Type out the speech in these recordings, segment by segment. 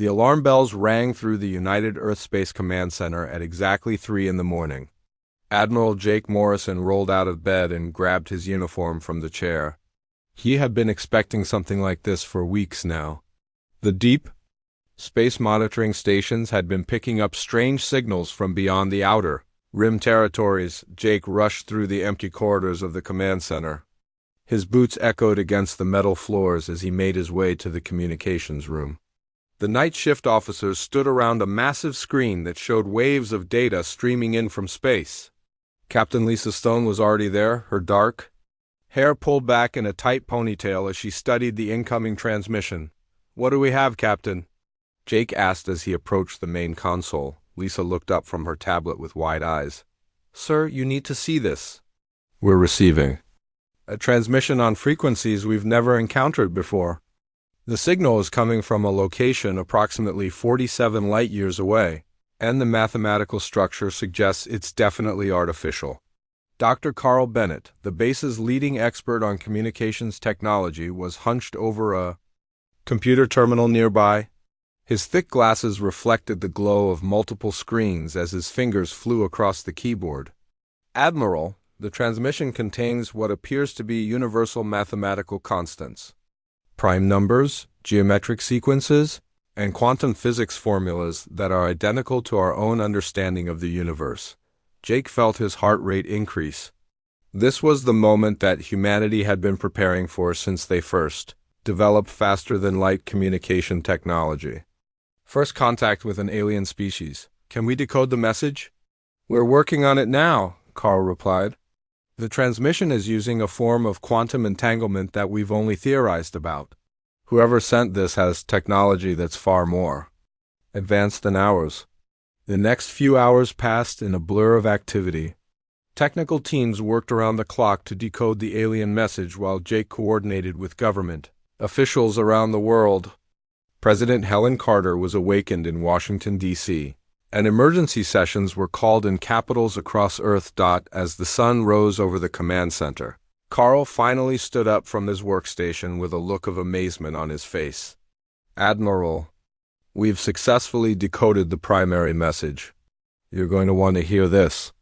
The alarm bells rang through the United Earth Space Command Center at exactly 3 in the morning. Admiral Jake Morrison rolled out of bed and grabbed his uniform from the chair. He had been expecting something like this for weeks now. The deep space monitoring stations had been picking up strange signals from beyond the outer rim territories. Jake rushed through the empty corridors of the command center. His boots echoed against the metal floors as he made his way to the communications room. The night shift officers stood around a massive screen that showed waves of data streaming in from space. Captain Lisa Stone was already there, her dark hair pulled back in a tight ponytail as she studied the incoming transmission. "What do we have, Captain?" Jake asked as he approached the main console. Lisa looked up from her tablet with wide eyes. "Sir, you need to see this." "We're receiving a transmission on frequencies we've never encountered before. The signal is coming from a location approximately 47 light-years away, and the mathematical structure suggests it's definitely artificial." Dr. Carl Bennett, the base's leading expert on communications technology, was hunched over a computer terminal nearby. His thick glasses reflected the glow of multiple screens as his fingers flew across the keyboard. "Admiral, the transmission contains what appears to be universal mathematical constants. Prime numbers, geometric sequences, and quantum physics formulas that are identical to our own understanding of the universe." Jake felt his heart rate increase. This was the moment that humanity had been preparing for since they first developed faster-than-light communication technology. "First contact with an alien species. Can we decode the message?" "We're working on it now," Carl replied. "The transmission is using a form of quantum entanglement that we've only theorized about. Whoever sent this has technology that's far more advanced than ours." The next few hours passed in a blur of activity. Technical teams worked around the clock to decode the alien message while Jake coordinated with government officials around the world. President Helen Carter was awakened in Washington, D.C., and emergency sessions were called in capitals across Earth. As the sun rose over the command center, Carl finally stood up from his workstation with a look of amazement on his face. "Admiral, we've successfully decoded the primary message. You're going to want to hear this."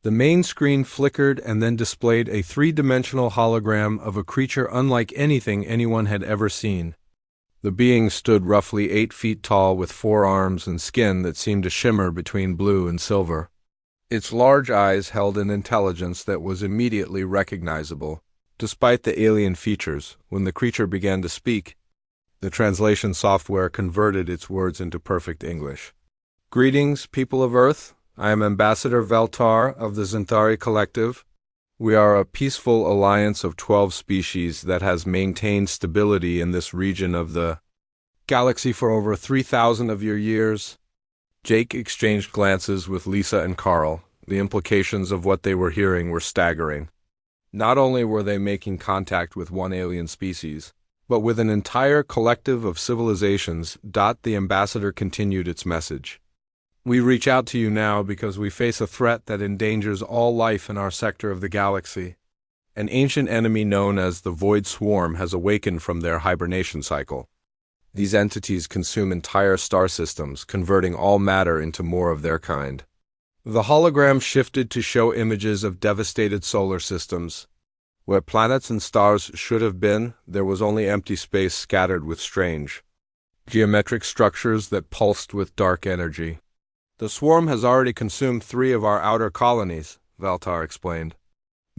The main screen flickered and then displayed a three-dimensional hologram of a creature unlike anything anyone had ever seen. The being stood roughly 8 feet tall with 4 arms and skin that seemed to shimmer between blue and silver. Its large eyes held an intelligence that was immediately recognizable, despite the alien features. When the creature began to speak, the translation software converted its words into perfect English. "Greetings, people of Earth. I am Ambassador Veltar of the Xanthari Collective. We are a peaceful alliance of 12 species that has maintained stability in this region of the galaxy for over 3,000 of your years." Jake exchanged glances with Lisa and Carl. The implications of what they were hearing were staggering. Not only were they making contact with one alien species, but with an entire collective of civilizations. The ambassador continued its message. "We reach out to you now because we face a threat that endangers all life in our sector of the galaxy. An ancient enemy known as the Void Swarm has awakened from their hibernation cycle. These entities consume entire star systems, converting all matter into more of their kind." The hologram shifted to show images of devastated solar systems. Where planets and stars should have been, there was only empty space scattered with strange geometric structures that pulsed with dark energy. "The swarm has already consumed 3 of our outer colonies," Veltar explained.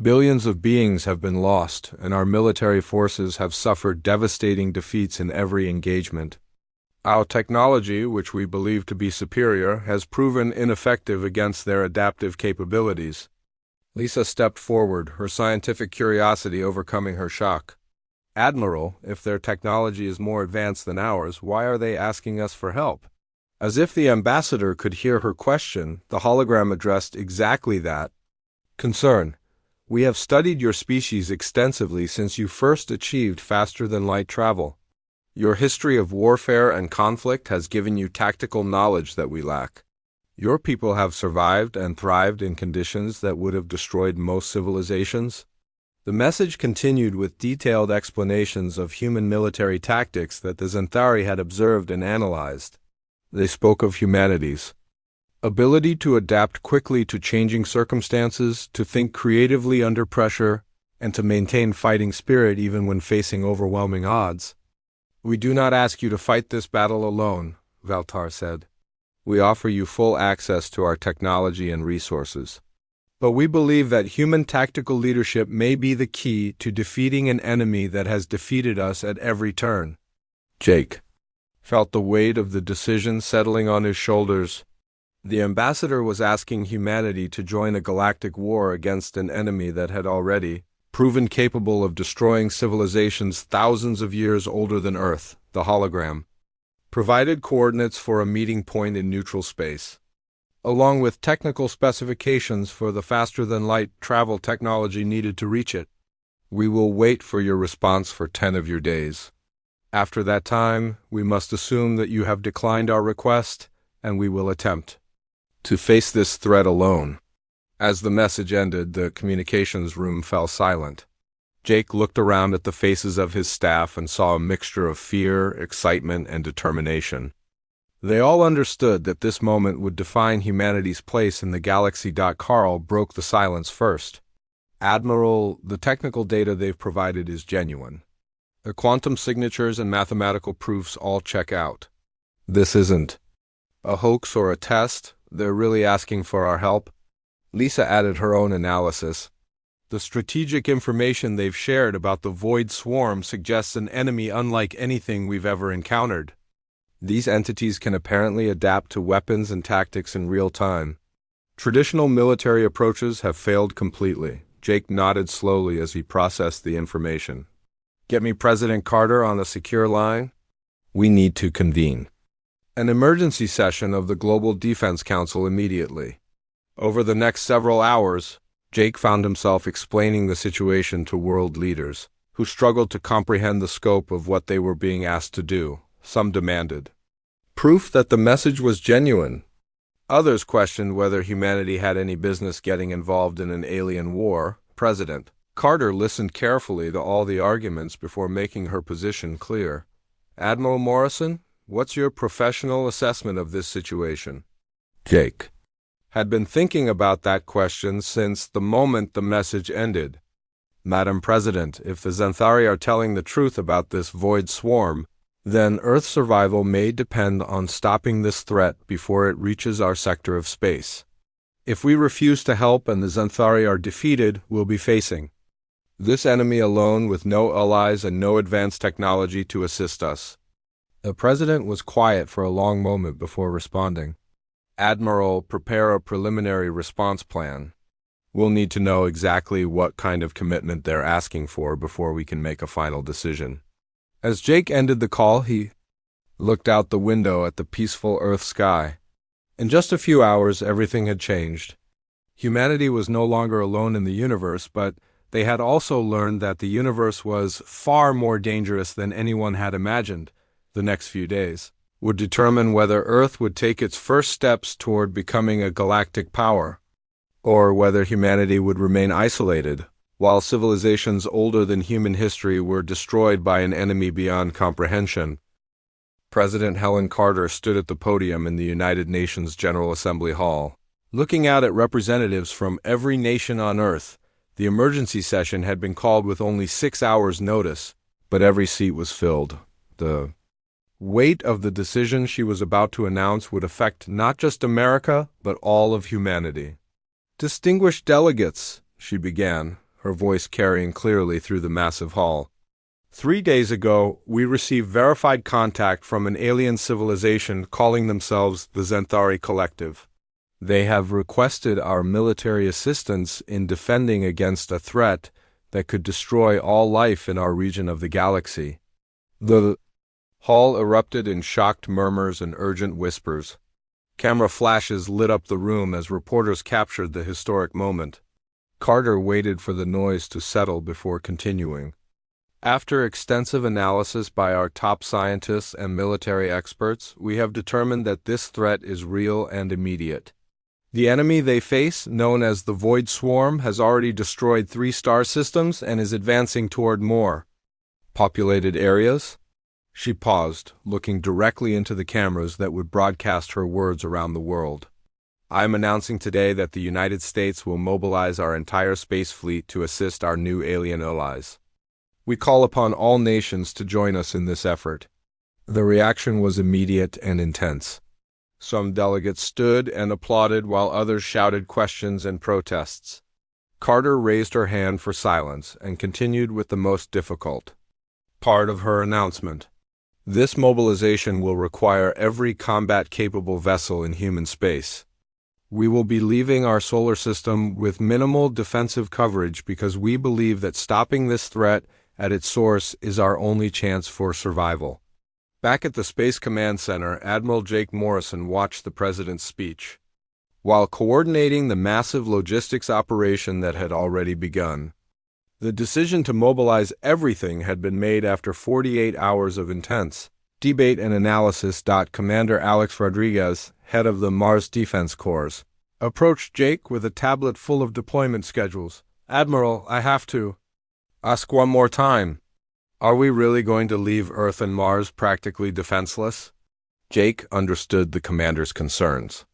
"Billions of beings have been lost, and our military forces have suffered devastating defeats in every engagement. Our technology, which we believe to be superior, has proven ineffective against their adaptive capabilities." Lisa stepped forward, her scientific curiosity overcoming her shock. "Admiral, if their technology is more advanced than ours, why are they asking us for help?" As if the ambassador could hear her question, the hologram addressed exactly that concern. "We have studied your species extensively since you first achieved faster-than-light travel. Your history of warfare and conflict has given you tactical knowledge that we lack. Your people have survived and thrived in conditions that would have destroyed most civilizations." The message continued with detailed explanations of human military tactics that the Xanthari had observed and analyzed. They spoke of humanity's ability to adapt quickly to changing circumstances, to think creatively under pressure, and to maintain fighting spirit even when facing overwhelming odds. "We do not ask you to fight this battle alone," Valtar said. "We offer you full access to our technology and resources. But we believe that human tactical leadership may be the key to defeating an enemy that has defeated us at every turn." Jake felt the weight of the decision settling on his shoulders. The ambassador was asking humanity to join a galactic war against an enemy that had already proven capable of destroying civilizations thousands of years older than Earth. The hologram provided coordinates for a meeting point in neutral space, along with technical specifications for the faster-than-light travel technology needed to reach it. "We will wait for your response for 10 of your days. After that time, we must assume that you have declined our request, and we will attempt to face this threat alone." As the message ended, the communications room fell silent. Jake looked around at the faces of his staff and saw a mixture of fear, excitement, and determination. They all understood that this moment would define humanity's place in the galaxy. Carl broke the silence first. "Admiral, the technical data they've provided is genuine. The quantum signatures and mathematical proofs all check out. This isn't a hoax or a test. They're really asking for our help." Lisa added her own analysis. "The strategic information they've shared about the Void Swarm suggests an enemy unlike anything we've ever encountered. These entities can apparently adapt to weapons and tactics in real time. Traditional military approaches have failed completely." Jake nodded slowly as he processed the information. "Get me President Carter on a secure line. We need to convene an emergency session of the Global Defense Council immediately." Over the next several hours, Jake found himself explaining the situation to world leaders, who struggled to comprehend the scope of what they were being asked to do. Some demanded proof that the message was genuine. Others questioned whether humanity had any business getting involved in an alien war. President Carter listened carefully to all the arguments before making her position clear. "Admiral Morrison, what's your professional assessment of this situation?" Jake had been thinking about that question since the moment the message ended. "Madam President, if the Xanthari are telling the truth about this Void Swarm, then Earth's survival may depend on stopping this threat before it reaches our sector of space. If we refuse to help and the Xanthari are defeated, we'll be facing this enemy alone with no allies and no advanced technology to assist us." The President was quiet for a long moment before responding. "Admiral, prepare a preliminary response plan. We'll need to know exactly what kind of commitment they're asking for before we can make a final decision." As Jake ended the call, he looked out the window at the peaceful Earth sky. In just a few hours, everything had changed. Humanity was no longer alone in the universe, but they had also learned that the universe was far more dangerous than anyone had imagined. The next few days would determine whether Earth would take its first steps toward becoming a galactic power, or whether humanity would remain isolated, while civilizations older than human history were destroyed by an enemy beyond comprehension. President Helen Carter stood at the podium in the United Nations General Assembly Hall, looking out at representatives from every nation on Earth. The emergency session had been called with only 6 hours' notice, but every seat was filled. The weight of the decision she was about to announce would affect not just America, but all of humanity. "Distinguished delegates," she began, her voice carrying clearly through the massive hall. 3 days ago, we received verified contact from an alien civilization calling themselves the Xanthari Collective. They have requested our military assistance in defending against a threat that could destroy all life in our region of the galaxy." The hall erupted in shocked murmurs and urgent whispers. Camera flashes lit up the room as reporters captured the historic moment. Carter waited for the noise to settle before continuing. "After extensive analysis by our top scientists and military experts, we have determined that this threat is real and immediate. The enemy they face, known as the Void Swarm, has already destroyed 3 star systems and is advancing toward more populated areas. She paused, looking directly into the cameras that would broadcast her words around the world. I am announcing today that the United States will mobilize our entire space fleet to assist our new alien allies. We call upon all nations to join us in this effort. The reaction was immediate and intense. Some delegates stood and applauded while others shouted questions and protests. Carter raised her hand for silence and continued with the most difficult part of her announcement. This mobilization will require every combat-capable vessel in human space. We will be leaving our solar system with minimal defensive coverage because we believe that stopping this threat at its source is our only chance for survival. Back at the Space Command Center, Admiral Jake Morrison watched the president's speech. While coordinating the massive logistics operation that had already begun, the decision to mobilize everything had been made after 48 hours of intense debate and analysis. Commander Alex Rodriguez, head of the Mars Defense Corps, approached Jake with a tablet full of deployment schedules. "Admiral, I have to ask one more time. Are we really going to leave Earth and Mars practically defenseless?" Jake understood the commander's concerns.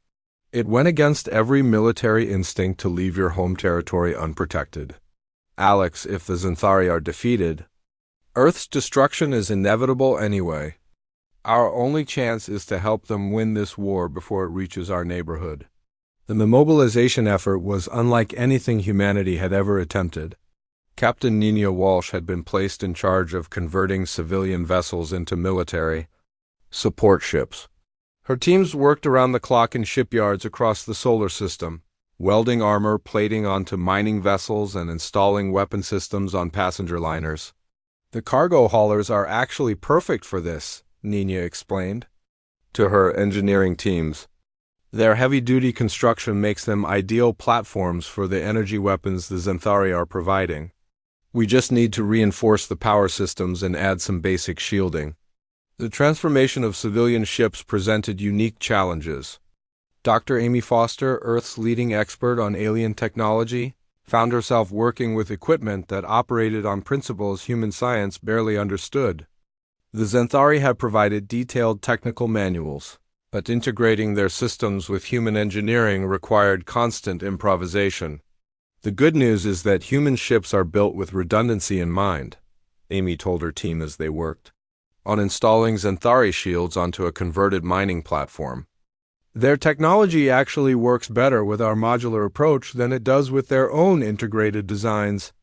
It went against every military instinct to leave your home territory unprotected. "Alex, if the Xanthari are defeated, Earth's destruction is inevitable anyway. Our only chance is to help them win this war before it reaches our neighborhood." The mobilization effort was unlike anything humanity had ever attempted. Captain Nina Walsh had been placed in charge of converting civilian vessels into military support ships. Her teams worked around the clock in shipyards across the solar system, welding armor, plating onto mining vessels, and installing weapon systems on passenger liners. "The cargo haulers are actually perfect for this," Nina explained to her engineering teams. "Their heavy-duty construction makes them ideal platforms for the energy weapons the Xanthari are providing. We just need to reinforce the power systems and add some basic shielding." The transformation of civilian ships presented unique challenges. Dr. Amy Foster, Earth's leading expert on alien technology, found herself working with equipment that operated on principles human science barely understood. The Xanthari had provided detailed technical manuals, but integrating their systems with human engineering required constant improvisation. "The good news is that human ships are built with redundancy in mind," Amy told her team as they worked on installing Xanthari shields onto a converted mining platform. "Their technology actually works better with our modular approach than it does with their own integrated designs."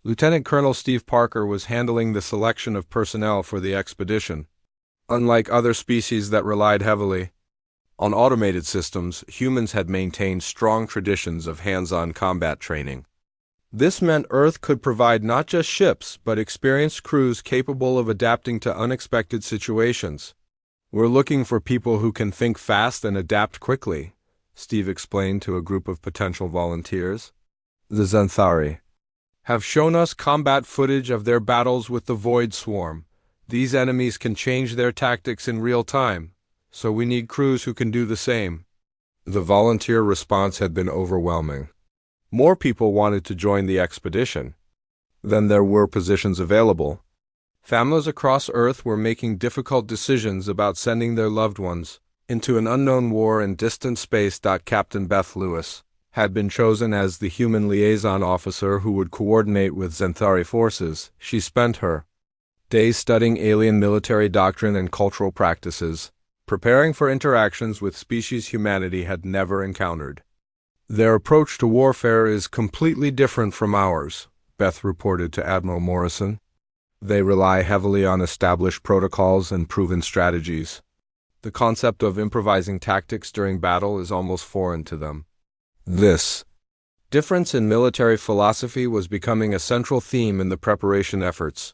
Lieutenant Colonel Steve Parker was handling the selection of personnel for the expedition. Unlike other species that relied heavily on automated systems, humans had maintained strong traditions of hands-on combat training. This meant Earth could provide not just ships, but experienced crews capable of adapting to unexpected situations. "We're looking for people who can think fast and adapt quickly," Steve explained to a group of potential volunteers. "The Xanthari have shown us combat footage of their battles with the Void Swarm. These enemies can change their tactics in real time, so we need crews who can do the same." The volunteer response had been overwhelming. More people wanted to join the expedition than there were positions available. Families across Earth were making difficult decisions about sending their loved ones into an unknown war in distant space. Captain Beth Lewis had been chosen as the human liaison officer who would coordinate with Xanthari forces. She spent her days studying alien military doctrine and cultural practices, preparing for interactions with species humanity had never encountered. "Their approach to warfare is completely different from ours," Beth reported to Admiral Morrison. "They rely heavily on established protocols and proven strategies. The concept of improvising tactics during battle is almost foreign to them." This difference in military philosophy was becoming a central theme in the preparation efforts.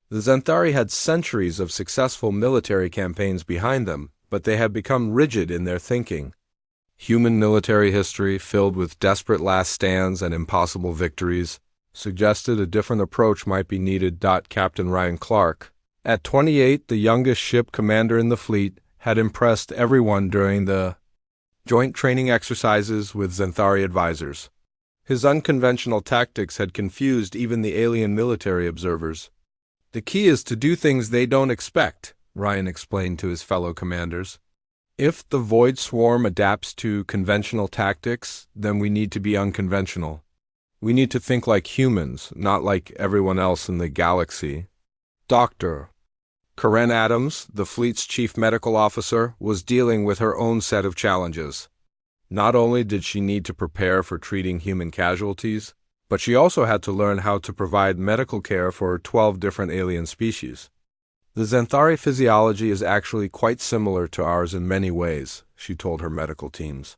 The Xanthari had centuries of successful military campaigns behind them, but they had become rigid in their thinking. Human military history, filled with desperate last stands and impossible victories, suggested a different approach might be needed. Captain Ryan Clark, at 28, the youngest ship commander in the fleet, had impressed everyone during the joint training exercises with Xanthari advisors. His unconventional tactics had confused even the alien military observers. "The key is to do things they don't expect," Ryan explained to his fellow commanders. If the Void Swarm adapts to conventional tactics, then we need to be unconventional. We need to think like humans, not like everyone else in the galaxy. Dr. Karen Adams, the fleet's chief medical officer, was dealing with her own set of challenges. Not only did she need to prepare for treating human casualties, but she also had to learn how to provide medical care for 12 different alien species. The Xanthari physiology is actually quite similar to ours in many ways, she told her medical teams.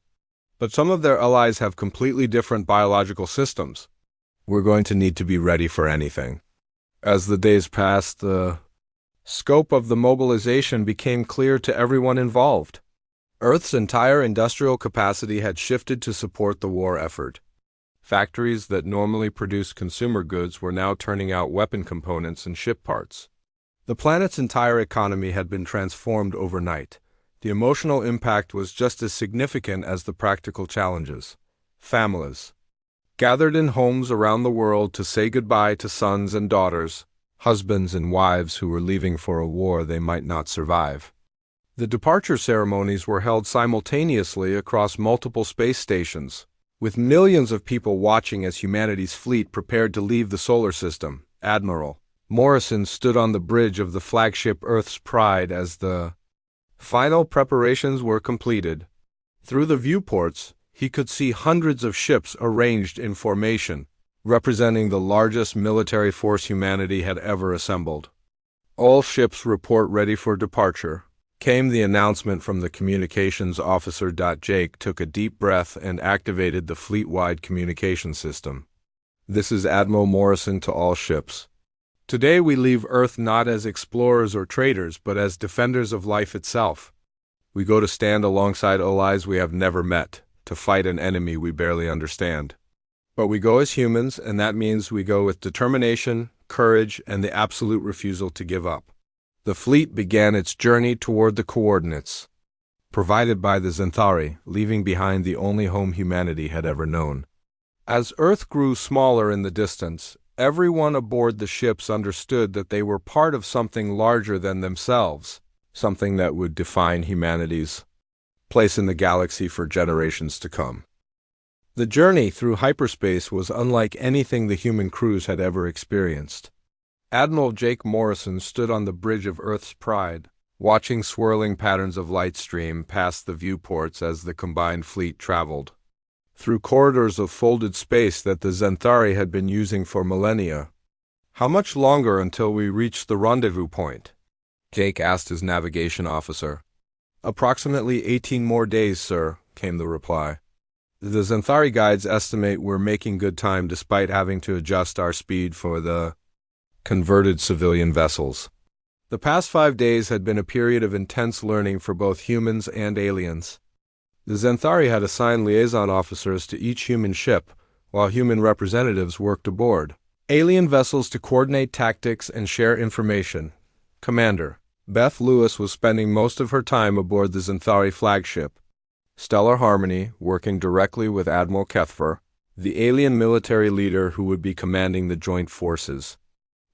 But some of their allies have completely different biological systems. We're going to need to be ready for anything. As the days passed, the scope of the mobilization became clear to everyone involved. Earth's entire industrial capacity had shifted to support the war effort. Factories that normally produced consumer goods were now turning out weapon components and ship parts. The planet's entire economy had been transformed overnight. The emotional impact was just as significant as the practical challenges. Families gathered in homes around the world to say goodbye to sons and daughters, husbands and wives who were leaving for a war they might not survive. The departure ceremonies were held simultaneously across multiple space stations, with millions of people watching as humanity's fleet prepared to leave the solar system. Admiral Morrison stood on the bridge of the flagship Earth's Pride as the final preparations were completed. Through the viewports, he could see hundreds of ships arranged in formation, representing the largest military force humanity had ever assembled. All ships report ready for departure. Came the announcement from the communications officer. Jake took a deep breath and activated the fleet-wide communication system. This is Admiral Morrison to all ships. Today we leave Earth not as explorers or traders, but as defenders of life itself. We go to stand alongside allies we have never met, to fight an enemy we barely understand. But we go as humans, and that means we go with determination, courage, and the absolute refusal to give up. The fleet began its journey toward the coordinates provided by the Xanthari, leaving behind the only home humanity had ever known. As Earth grew smaller in the distance, everyone aboard the ships understood that they were part of something larger than themselves, something that would define humanity's place in the galaxy for generations to come. The journey through hyperspace was unlike anything the human crews had ever experienced. Admiral Jake Morrison stood on the bridge of Earth's Pride, watching swirling patterns of light stream past the viewports as the combined fleet traveled through corridors of folded space that the Xanthari had been using for millennia. How much longer until we reach the rendezvous point? Jake asked his navigation officer. Approximately 18 more days, sir, came the reply. The Xanthari guides estimate we're making good time despite having to adjust our speed for the converted civilian vessels. The past 5 days had been a period of intense learning for both humans and aliens. The Xanthari had assigned liaison officers to each human ship, while human representatives worked aboard alien vessels to coordinate tactics and share information. Commander Beth Lewis was spending most of her time aboard the Xanthari flagship, Stellar Harmony, working directly with Admiral Kethfer, the alien military leader who would be commanding the joint forces.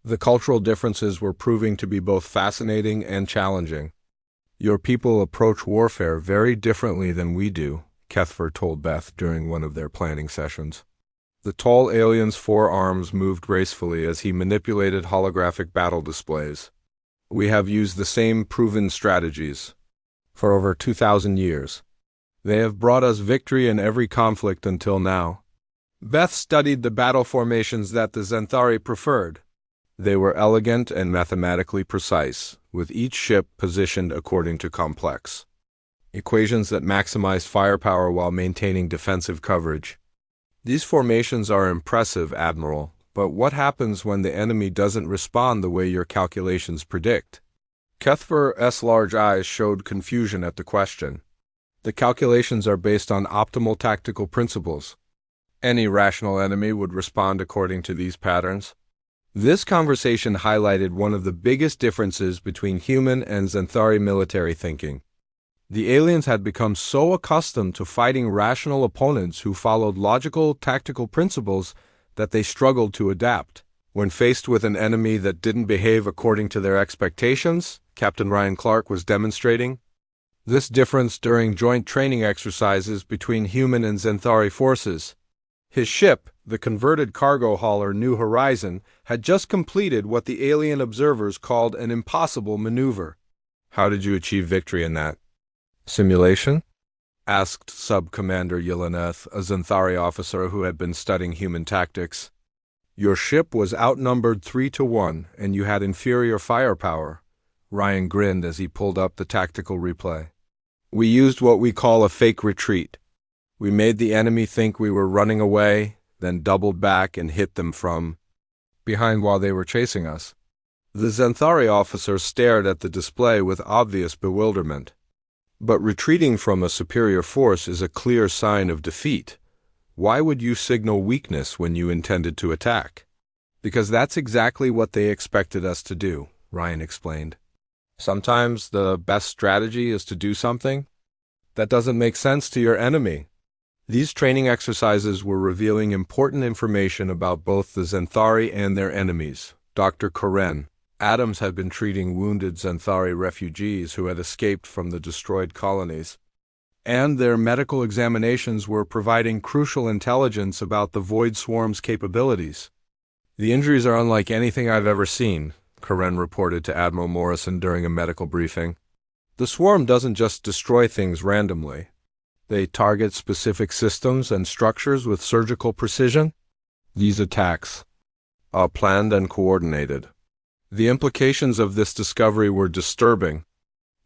The cultural differences were proving to be both fascinating and challenging. Your people approach warfare very differently than we do, Kethfer told Beth during one of their planning sessions. The tall alien's forearms moved gracefully as he manipulated holographic battle displays. We have used the same proven strategies for over 2,000 years. They have brought us victory in every conflict until now. Beth studied the battle formations that the Xanthari preferred. They were elegant and mathematically precise, with each ship positioned according to complex equations that maximized firepower while maintaining defensive coverage. These formations are impressive, Admiral, but what happens when the enemy doesn't respond the way your calculations predict? Kethfer's large eyes showed confusion at the question. The calculations are based on optimal tactical principles. Any rational enemy would respond according to these patterns. This conversation highlighted one of the biggest differences between human and Xanthari military thinking. The aliens had become so accustomed to fighting rational opponents who followed logical, tactical principles that they struggled to adapt. When faced with an enemy that didn't behave according to their expectations, Captain Ryan Clark was demonstrating. This difference during joint training exercises between human and Xanthari forces. His ship, the converted cargo hauler New Horizon, had just completed what the alien observers called an impossible maneuver. How did you achieve victory in that simulation? Asked Sub-Commander Yelena, a Xanthari officer who had been studying human tactics. Your ship was outnumbered 3-1, and you had inferior firepower. Ryan grinned as he pulled up the tactical replay. We used what we call a fake retreat. We made the enemy think we were running away, then doubled back and hit them from behind while they were chasing us. The Xanthari officer stared at the display with obvious bewilderment. But retreating from a superior force is a clear sign of defeat. Why would you signal weakness when you intended to attack? Because that's exactly what they expected us to do, Ryan explained. Sometimes the best strategy is to do something that doesn't make sense to your enemy. These training exercises were revealing important information about both the Xanthari and their enemies. Dr. Karen Adams had been treating wounded Xanthari refugees who had escaped from the destroyed colonies, and their medical examinations were providing crucial intelligence about the Void Swarm's capabilities. The injuries are unlike anything I've ever seen, Karen reported to Admiral Morrison during a medical briefing. The swarm doesn't just destroy things randomly. They target specific systems and structures with surgical precision. These attacks are planned and coordinated. The implications of this discovery were disturbing.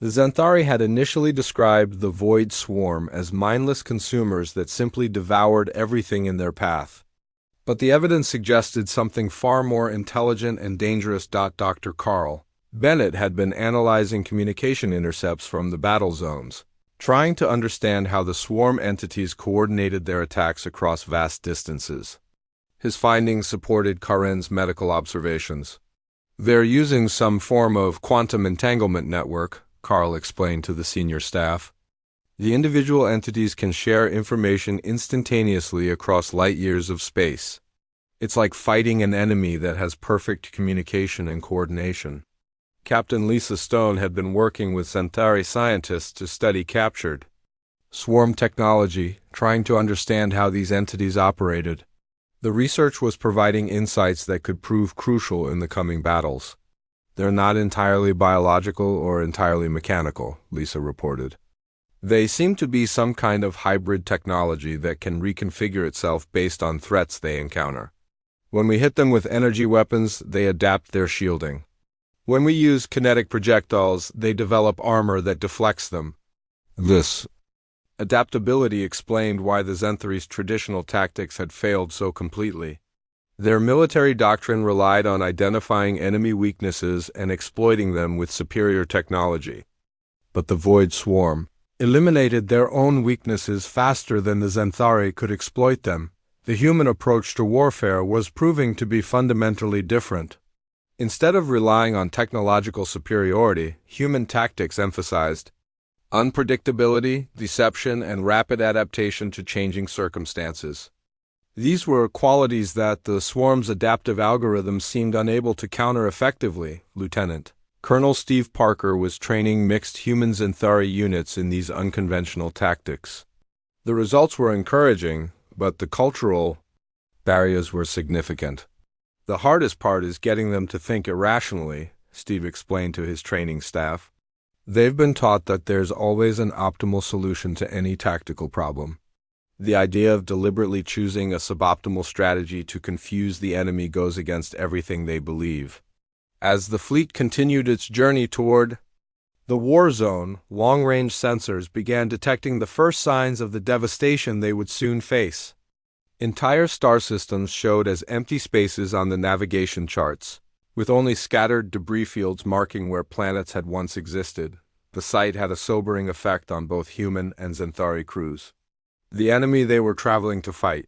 The Xanthari had initially described the Void Swarm as mindless consumers that simply devoured everything in their path. But the evidence suggested something far more intelligent and dangerous. Dr. Carl Bennett had been analyzing communication intercepts from the battle zones, trying to understand how the swarm entities coordinated their attacks across vast distances. His findings supported Karen's medical observations. They're using some form of quantum entanglement network, Carl explained to the senior staff. The individual entities can share information instantaneously across light years of space. It's like fighting an enemy that has perfect communication and coordination. Captain Lisa Stone had been working with Xanthari scientists to study captured swarm technology, trying to understand how these entities operated. The research was providing insights that could prove crucial in the coming battles. They're not entirely biological or entirely mechanical, Lisa reported. They seem to be some kind of hybrid technology that can reconfigure itself based on threats they encounter. When we hit them with energy weapons, they adapt their shielding. When we use kinetic projectiles, they develop armor that deflects them. This adaptability explained why the Xanthari's traditional tactics had failed so completely. Their military doctrine relied on identifying enemy weaknesses and exploiting them with superior technology. But the Void Swarm eliminated their own weaknesses faster than the Xanthari could exploit them. The human approach to warfare was proving to be fundamentally different. Instead of relying on technological superiority, human tactics emphasized unpredictability, deception, and rapid adaptation to changing circumstances. These were qualities that the swarm's adaptive algorithms seemed unable to counter effectively, Lieutenant Colonel Steve Parker was training mixed human Xanthari units in these unconventional tactics. The results were encouraging, but the cultural barriers were significant. The hardest part is getting them to think irrationally, Steve explained to his training staff. They've been taught that there's always an optimal solution to any tactical problem. The idea of deliberately choosing a suboptimal strategy to confuse the enemy goes against everything they believe. As the fleet continued its journey toward the war zone, long-range sensors began detecting the first signs of the devastation they would soon face. Entire star systems showed as empty spaces on the navigation charts, with only scattered debris fields marking where planets had once existed. The sight had a sobering effect on both human and Xanthari crews. The enemy they were traveling to fight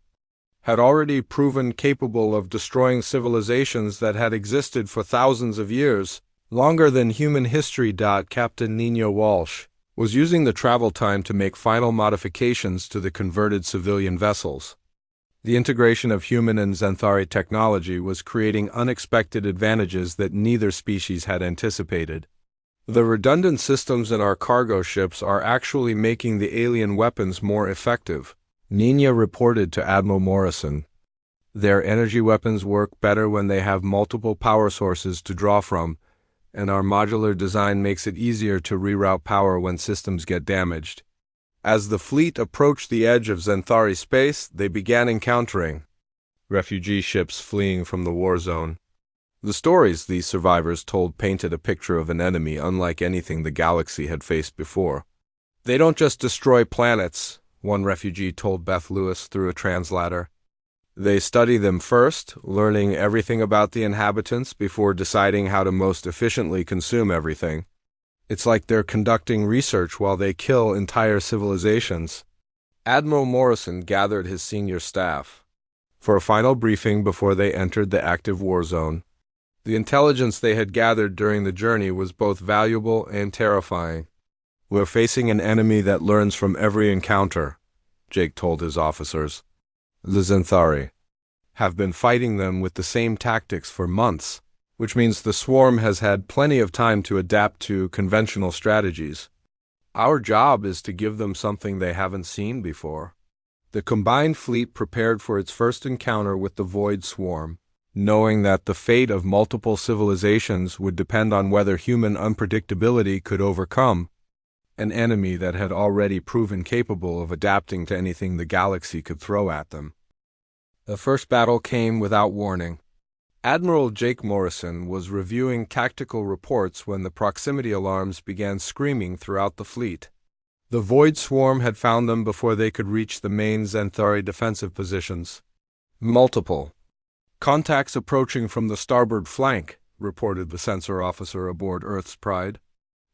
had already proven capable of destroying civilizations that had existed for thousands of years, longer than human history. Captain Nino Walsh was using the travel time to make final modifications to the converted civilian vessels. The integration of human and Xanthari technology was creating unexpected advantages that neither species had anticipated. The redundant systems in our cargo ships are actually making the alien weapons more effective, Nina reported to Admiral Morrison. Their energy weapons work better when they have multiple power sources to draw from, and our modular design makes it easier to reroute power when systems get damaged. As the fleet approached the edge of Xanthari space, they began encountering refugee ships fleeing from the war zone. The stories these survivors told painted a picture of an enemy unlike anything the galaxy had faced before. They don't just destroy planets, one refugee told Beth Lewis through a translator. They study them first, learning everything about the inhabitants before deciding how to most efficiently consume everything. It's like they're conducting research while they kill entire civilizations. Admiral Morrison gathered his senior staff for a final briefing before they entered the active war zone. The intelligence they had gathered during the journey was both valuable and terrifying. "We're facing an enemy that learns from every encounter," Jake told his officers. The Xanthari have been fighting them with the same tactics for months, which means the swarm has had plenty of time to adapt to conventional strategies. Our job is to give them something they haven't seen before. The combined fleet prepared for its first encounter with the Void Swarm, knowing that the fate of multiple civilizations would depend on whether human unpredictability could overcome an enemy that had already proven capable of adapting to anything the galaxy could throw at them. The first battle came without warning. Admiral Jake Morrison was reviewing tactical reports when the proximity alarms began screaming throughout the fleet. The Void Swarm had found them before they could reach the main Xanthari defensive positions. "Multiple contacts approaching from the starboard flank," reported the sensor officer aboard Earth's Pride.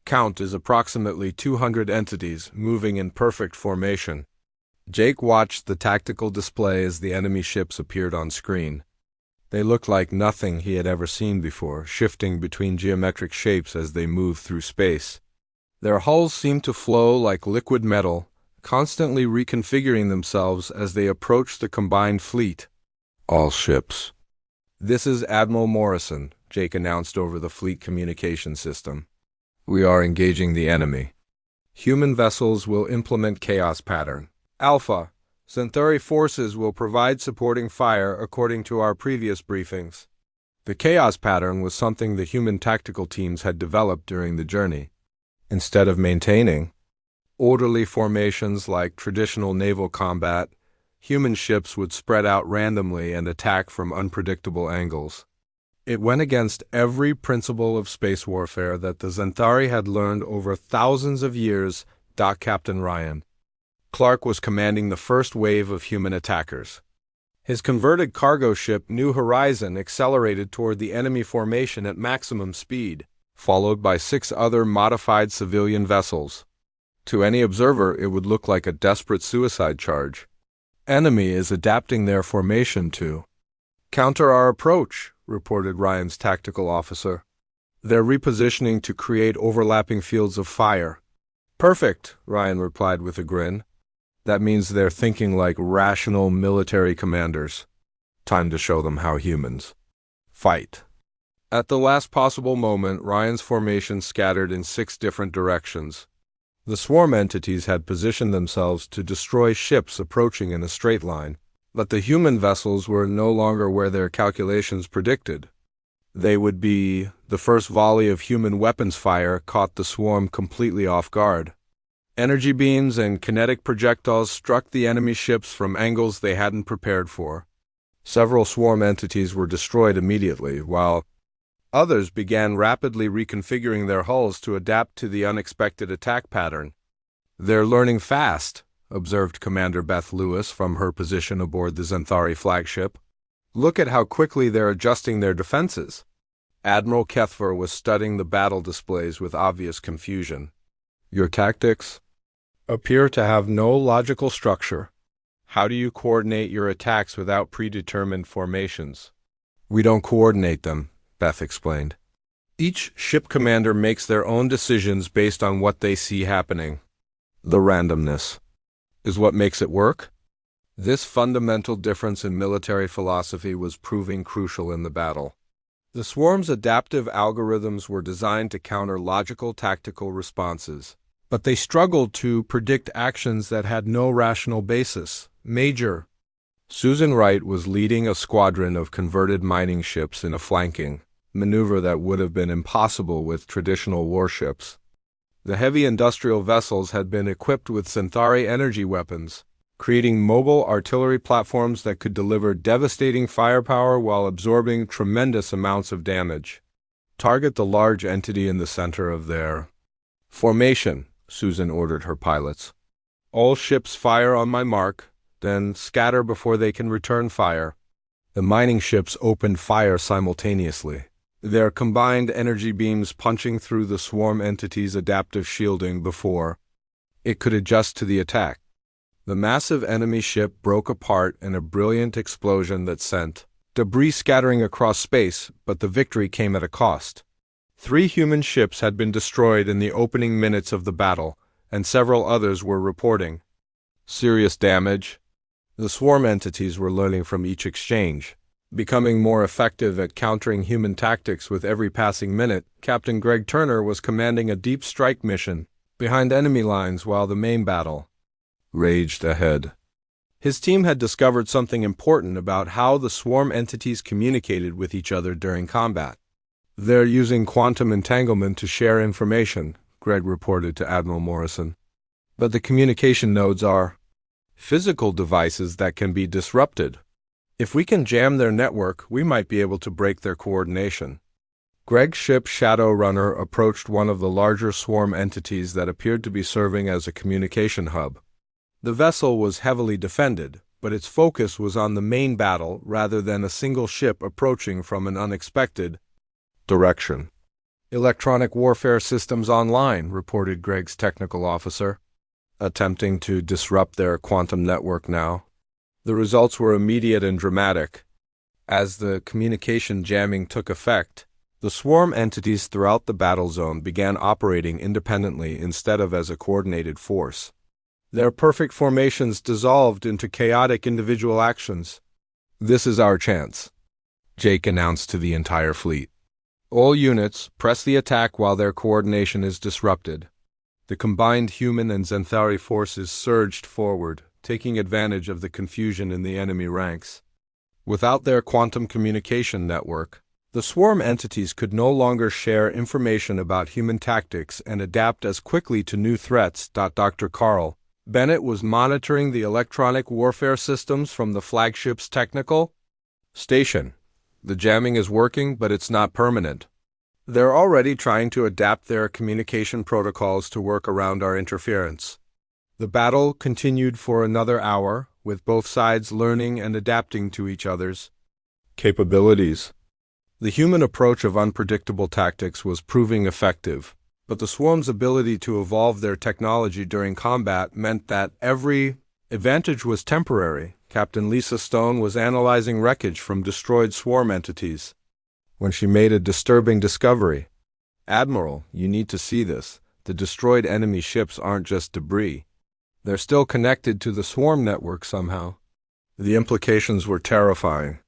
"Count is approximately 200 entities moving in perfect formation." Jake watched the tactical display as the enemy ships appeared on screen. They looked like nothing he had ever seen before, shifting between geometric shapes as they moved through space. Their hulls seemed to flow like liquid metal, constantly reconfiguring themselves as they approached the combined fleet. "All ships." "This is Admiral Morrison," Jake announced over the fleet communication system. "We are engaging the enemy. Human vessels will implement chaos pattern. Alpha, Xanthari forces will provide supporting fire according to our previous briefings." The chaos pattern was something the human tactical teams had developed during the journey. Instead of maintaining orderly formations like traditional naval combat, human ships would spread out randomly and attack from unpredictable angles. It went against every principle of space warfare that the Xanthari had learned over thousands of years. Captain Ryan Clark was commanding the first wave of human attackers. His converted cargo ship New Horizon accelerated toward the enemy formation at maximum speed, followed by 6 other modified civilian vessels. To any observer, it would look like a desperate suicide charge. Enemy is adapting their formation to counter our approach, reported Ryan's tactical officer. "They're repositioning to create overlapping fields of fire." "Perfect," Ryan replied with a grin. "That means they're thinking like rational military commanders. Time to show them how humans fight." At the last possible moment, Ryan's formation scattered in 6 different directions. The swarm entities had positioned themselves to destroy ships approaching in a straight line, but the human vessels were no longer where their calculations predicted. They would be. The first volley of human weapons fire caught the swarm completely off guard. Energy beams and kinetic projectiles struck the enemy ships from angles they hadn't prepared for. Several swarm entities were destroyed immediately, while others began rapidly reconfiguring their hulls to adapt to the unexpected attack pattern. "They're learning fast," observed Commander Beth Lewis from her position aboard the Xanthari flagship. "Look at how quickly they're adjusting their defenses." Admiral Kethver was studying the battle displays with obvious confusion. "Your tactics appear to have no logical structure. How do you coordinate your attacks without predetermined formations?" "We don't coordinate them," Beth explained. "Each ship commander makes their own decisions based on what they see happening. The randomness is what makes it work." This fundamental difference in military philosophy was proving crucial in the battle. The swarm's adaptive algorithms were designed to counter logical tactical responses, but they struggled to predict actions that had no rational basis. Major Susan Wright was leading a squadron of converted mining ships in a flanking maneuver that would have been impossible with traditional warships. The heavy industrial vessels had been equipped with Centauri energy weapons, creating mobile artillery platforms that could deliver devastating firepower while absorbing tremendous amounts of damage. Target the large entity in the center of their formation, Susan ordered her pilots. All ships fire on my mark, then scatter before they can return fire. The mining ships opened fire simultaneously, their combined energy beams punching through the swarm entity's adaptive shielding before it could adjust to the attack. The massive enemy ship broke apart in a brilliant explosion that sent debris scattering across space, but the victory came at a cost. 3 human ships had been destroyed in the opening minutes of the battle, and several others were reporting serious damage. The swarm entities were learning from each exchange, becoming more effective at countering human tactics with every passing minute. Captain Greg Turner was commanding a deep strike mission behind enemy lines while the main battle raged ahead. His team had discovered something important about how the swarm entities communicated with each other during combat. They're using quantum entanglement to share information, Greg reported to Admiral Morrison. But the communication nodes are physical devices that can be disrupted. If we can jam their network, we might be able to break their coordination. Greg's ship Shadow Runner approached one of the larger swarm entities that appeared to be serving as a communication hub. The vessel was heavily defended, but its focus was on the main battle rather than a single ship approaching from an unexpected direction. Electronic warfare systems online, reported Greg's technical officer, attempting to disrupt their quantum network now. The results were immediate and dramatic. As the communication jamming took effect, the swarm entities throughout the battle zone began operating independently instead of as a coordinated force. Their perfect formations dissolved into chaotic individual actions. "This is our chance," Jake announced to the entire fleet. "All units, press the attack while their coordination is disrupted." The combined human and Centauri forces surged forward, taking advantage of the confusion in the enemy ranks. Without their quantum communication network, the swarm entities could no longer share information about human tactics and adapt as quickly to new threats. Dr. Carl Bennett was monitoring the electronic warfare systems from the flagship's technical station. "The jamming is working, but it's not permanent. They're already trying to adapt their communication protocols to work around our interference." The battle continued for another hour, with both sides learning and adapting to each other's capabilities. The human approach of unpredictable tactics was proving effective, but the swarm's ability to evolve their technology during combat meant that every advantage was temporary. Captain Lisa Stone was analyzing wreckage from destroyed swarm entities when she made a disturbing discovery. "Admiral, you need to see this. The destroyed enemy ships aren't just debris. They're still connected to the swarm network somehow." The implications were terrifying.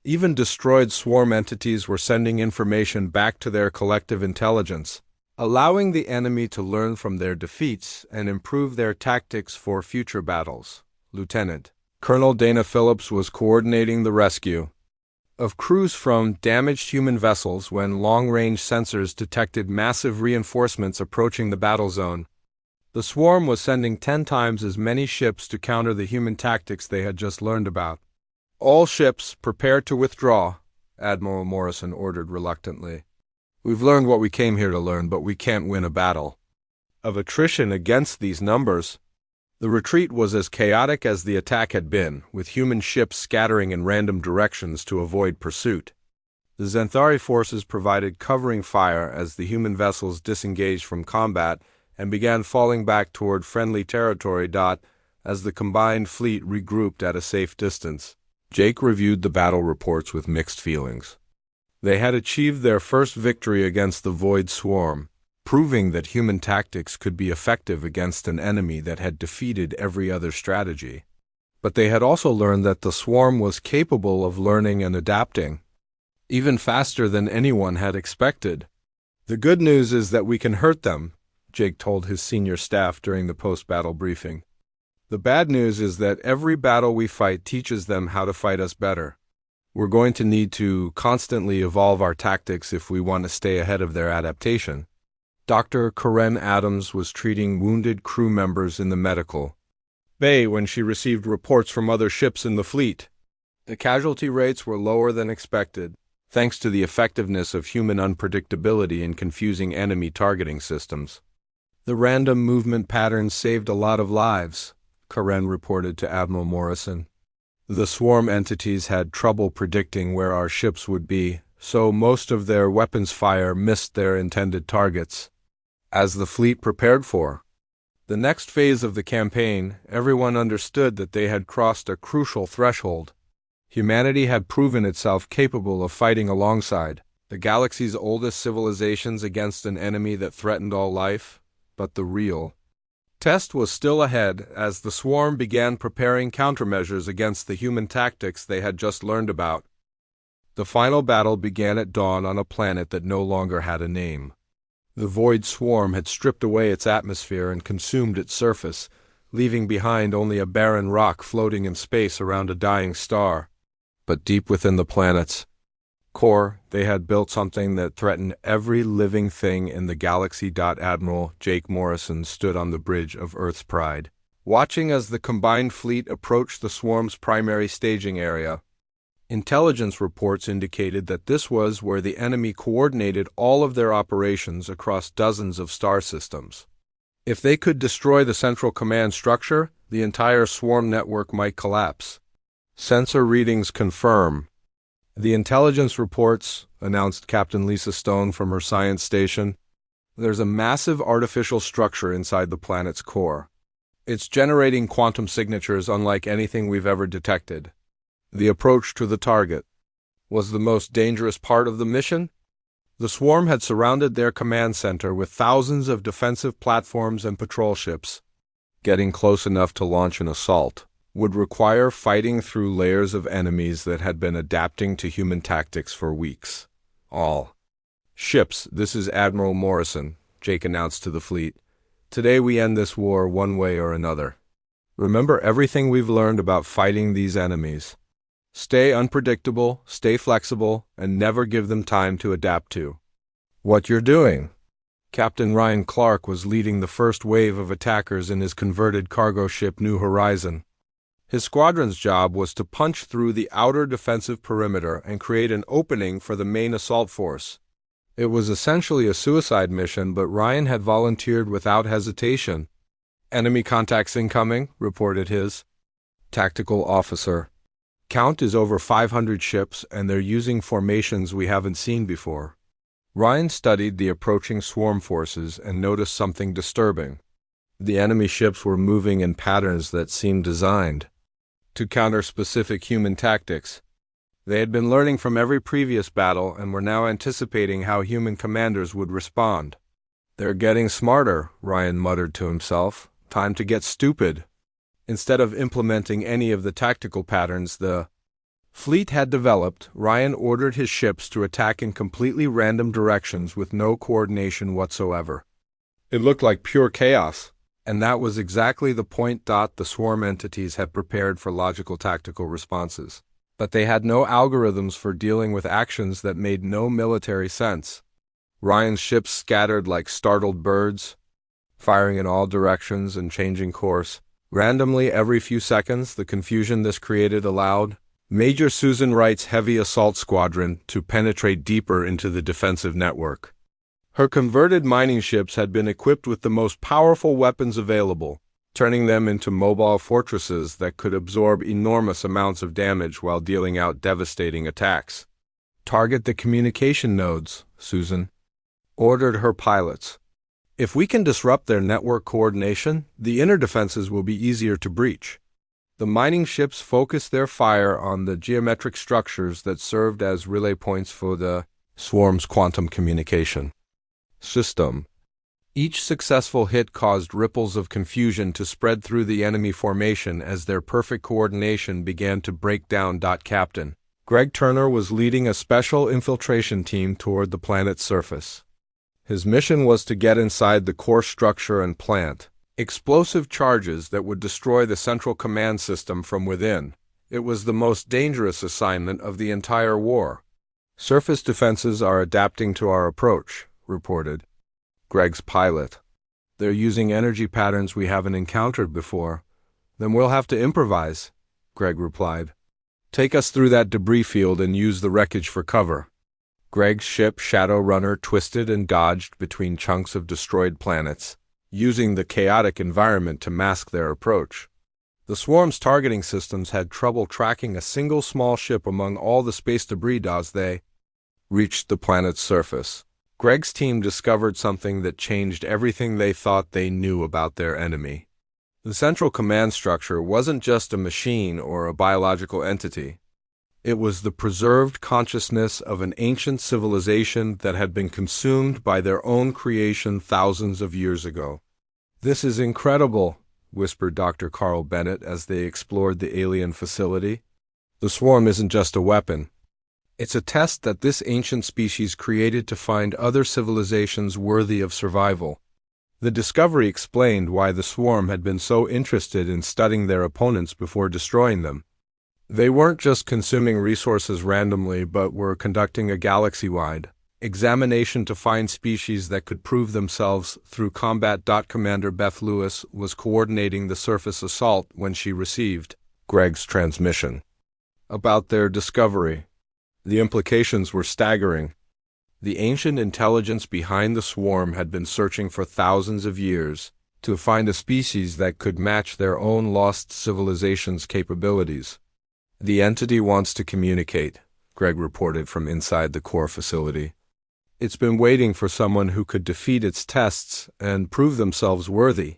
Even destroyed swarm entities were sending information back to their collective intelligence, allowing the enemy to learn from their defeats and improve their tactics for future battles. Lieutenant Colonel Dana Phillips was coordinating the rescue of crews from damaged human vessels when long-range sensors detected massive reinforcements approaching the battle zone. The swarm was sending 10 times as many ships to counter the human tactics they had just learned about. "All ships, prepare to withdraw," Admiral Morrison ordered reluctantly. "We've learned what we came here to learn, but we can't win a battle of attrition against these numbers." The retreat was as chaotic as the attack had been, with human ships scattering in random directions to avoid pursuit. The Centauri forces provided covering fire as the human vessels disengaged from combat and began falling back toward friendly territory. As the combined fleet regrouped at a safe distance, Jake reviewed the battle reports with mixed feelings. They had achieved their first victory against the Void Swarm, proving that human tactics could be effective against an enemy that had defeated every other strategy. But they had also learned that the swarm was capable of learning and adapting. even faster than anyone had expected. The good news is that we can hurt them, Jake told his senior staff during the post-battle briefing. The bad news is that every battle we fight teaches them how to fight us better. We're going to need to constantly evolve our tactics if we want to stay ahead of their adaptation. Dr. Karen Adams was treating wounded crew members in the medical bay when she received reports from other ships in the fleet. The casualty rates were lower than expected, thanks to the effectiveness of human unpredictability in confusing enemy targeting systems. The random movement patterns saved a lot of lives, Karen reported to Admiral Morrison. The swarm entities had trouble predicting where our ships would be, so most of their weapons fire missed their intended targets. As the fleet prepared for the next phase of the campaign, everyone understood that they had crossed a crucial threshold. Humanity had proven itself capable of fighting alongside the galaxy's oldest civilizations against an enemy that threatened all life, but the real test was still ahead as the swarm began preparing countermeasures against the human tactics they had just learned about. The final battle began at dawn on a planet that no longer had a name. The void swarm had stripped away its atmosphere and consumed its surface, leaving behind only a barren rock floating in space around a dying star. But deep within the planet's core, they had built something that threatened every living thing in the galaxy. Admiral Jake Morrison stood on the bridge of Earth's Pride, watching as the combined fleet approached the swarm's primary staging area. Intelligence reports indicated that this was where the enemy coordinated all of their operations across dozens of star systems. If they could destroy the central command structure, the entire swarm network might collapse. Sensor readings confirm. The intelligence reports, announced Captain Lisa Stone from her science station. There's a massive artificial structure inside the planet's core. It's generating quantum signatures unlike anything we've ever detected. The approach to the target was the most dangerous part of the mission. The swarm had surrounded their command center with thousands of defensive platforms and patrol ships. Getting close enough to launch an assault would require fighting through layers of enemies that had been adapting to human tactics for weeks. All ships, this is Admiral Morrison, Jake announced to the fleet. Today we end this war one way or another. Remember everything we've learned about fighting these enemies. Stay unpredictable, stay flexible, and never give them time to adapt to what you're doing. Captain Ryan Clark was leading the first wave of attackers in his converted cargo ship New Horizon. His squadron's job was to punch through the outer defensive perimeter and create an opening for the main assault force. It was essentially a suicide mission, but Ryan had volunteered without hesitation. Enemy contacts incoming, reported his tactical officer. Count is over 500 ships, and they're using formations we haven't seen before. Ryan studied the approaching swarm forces and noticed something disturbing. The enemy ships were moving in patterns that seemed designed to counter specific human tactics. They had been learning from every previous battle and were now anticipating how human commanders would respond. They're getting smarter, Ryan muttered to himself. Time to get stupid. Instead of implementing any of the tactical patterns the fleet had developed, Ryan ordered his ships to attack in completely random directions with no coordination whatsoever. It looked like pure chaos, and that was exactly the point. The swarm entities had prepared for logical tactical responses, but they had no algorithms for dealing with actions that made no military sense. Ryan's ships scattered like startled birds, firing in all directions and changing course. Randomly every few seconds, the confusion this created allowed Major Susan Wright's heavy assault squadron to penetrate deeper into the defensive network. Her converted mining ships had been equipped with the most powerful weapons available, turning them into mobile fortresses that could absorb enormous amounts of damage while dealing out devastating attacks. Target the communication nodes, Susan ordered her pilots. If we can disrupt their network coordination, the inner defenses will be easier to breach. The mining ships focused their fire on the geometric structures that served as relay points for the swarm's quantum communication system. Each successful hit caused ripples of confusion to spread through the enemy formation as their perfect coordination began to break down. Captain Greg Turner was leading a special infiltration team toward the planet's surface. His mission was to get inside the core structure and plant explosive charges that would destroy the central command system from within. It was the most dangerous assignment of the entire war. "Surface defenses are adapting to our approach," reported Greg's pilot. "They're using energy patterns we haven't encountered before." "Then we'll have to improvise," Greg replied. "Take us through that debris field and use the wreckage for cover." Greg's ship, Shadow Runner, twisted and dodged between chunks of destroyed planets, using the chaotic environment to mask their approach. The swarm's targeting systems had trouble tracking a single small ship among all the space debris as they reached the planet's surface. Greg's team discovered something that changed everything they thought they knew about their enemy. The central command structure wasn't just a machine or a biological entity. It was the preserved consciousness of an ancient civilization that had been consumed by their own creation thousands of years ago. "This is incredible," whispered Dr. Carl Bennett as they explored the alien facility. "The swarm isn't just a weapon. It's a test that this ancient species created to find other civilizations worthy of survival." The discovery explained why the swarm had been so interested in studying their opponents before destroying them. They weren't just consuming resources randomly, but were conducting a galaxy-wide examination to find species that could prove themselves through combat. Commander Beth Lewis was coordinating the surface assault when she received Greg's transmission about their discovery. The implications were staggering. The ancient intelligence behind the swarm had been searching for thousands of years to find a species that could match their own lost civilization's capabilities. "The entity wants to communicate," Greg reported from inside the core facility. "It's been waiting for someone who could defeat its tests and prove themselves worthy."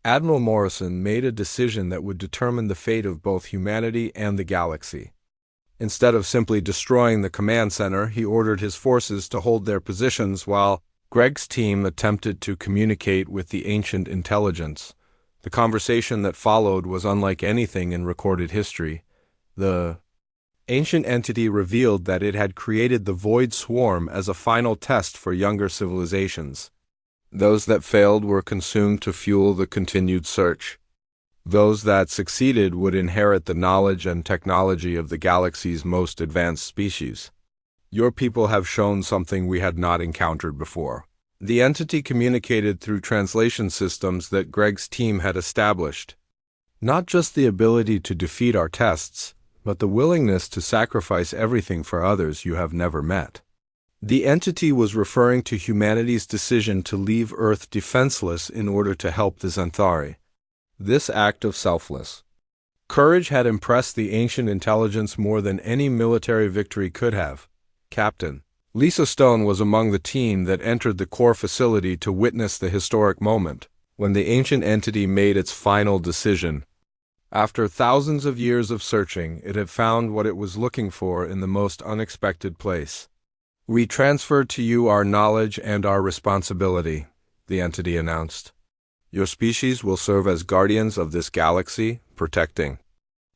Admiral Morrison made a decision that would determine the fate of both humanity and the galaxy. Instead of simply destroying the command center, he ordered his forces to hold their positions while Greg's team attempted to communicate with the ancient intelligence. The conversation that followed was unlike anything in recorded history. The ancient entity revealed that it had created the Void Swarm as a final test for younger civilizations. Those that failed were consumed to fuel the continued search. Those that succeeded would inherit the knowledge and technology of the galaxy's most advanced species. "Your people have shown something we had not encountered before." The entity communicated through translation systems that Greg's team had established. "Not just the ability to defeat our tests, but the willingness to sacrifice everything for others you have never met." The entity was referring to humanity's decision to leave Earth defenseless in order to help the Xanthari. This act of selfless courage had impressed the ancient intelligence more than any military victory could have. Captain Lisa Stone was among the team that entered the core facility to witness the historic moment when the ancient entity made its final decision. After thousands of years of searching, it had found what it was looking for in the most unexpected place. "We transfer to you our knowledge and our responsibility," the entity announced. "Your species will serve as guardians of this galaxy, protecting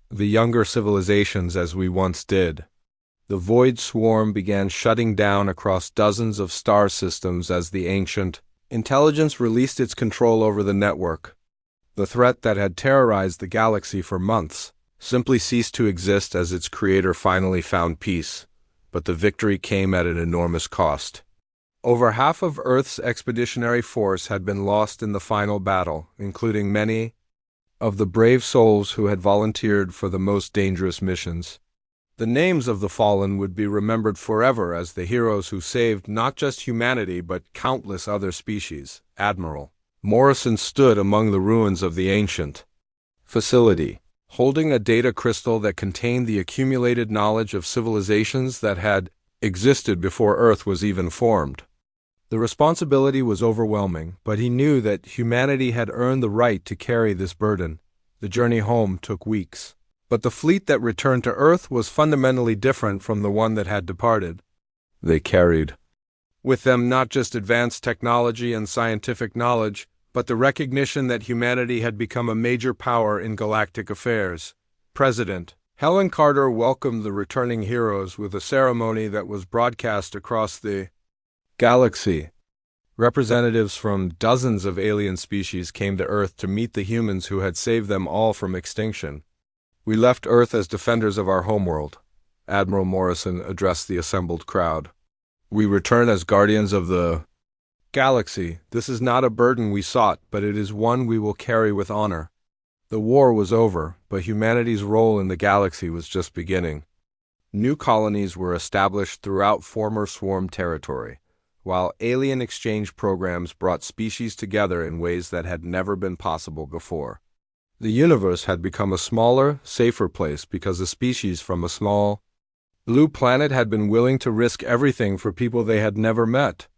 the younger civilizations as we once did." The Void Swarm began shutting down across dozens of star systems as the ancient intelligence released its control over the network. The threat that had terrorized the galaxy for months simply ceased to exist as its creator finally found peace, but the victory came at an enormous cost. Over half of Earth's expeditionary force had been lost in the final battle, including many of the brave souls who had volunteered for the most dangerous missions. The names of the fallen would be remembered forever as the heroes who saved not just humanity but countless other species. Admiral Morrison stood among the ruins of the ancient facility, holding a data crystal that contained the accumulated knowledge of civilizations that had existed before Earth was even formed. The responsibility was overwhelming, but he knew that humanity had earned the right to carry this burden. The journey home took weeks, but the fleet that returned to Earth was fundamentally different from the one that had departed. They carried with them not just advanced technology and scientific knowledge, but the recognition that humanity had become a major power in galactic affairs. President Helen Carter welcomed the returning heroes with a ceremony that was broadcast across the galaxy. Representatives from dozens of alien species came to Earth to meet the humans who had saved them all from extinction. "We left Earth as defenders of our homeworld," Admiral Morrison addressed the assembled crowd. "We return as guardians of the galaxy. This is not a burden we sought, but it is one we will carry with honor." The war was over, but humanity's role in the galaxy was just beginning. New colonies were established throughout former swarm territory, while alien exchange programs brought species together in ways that had never been possible before. The universe had become a smaller, safer place because a species from a small, blue planet had been willing to risk everything for people they had never met.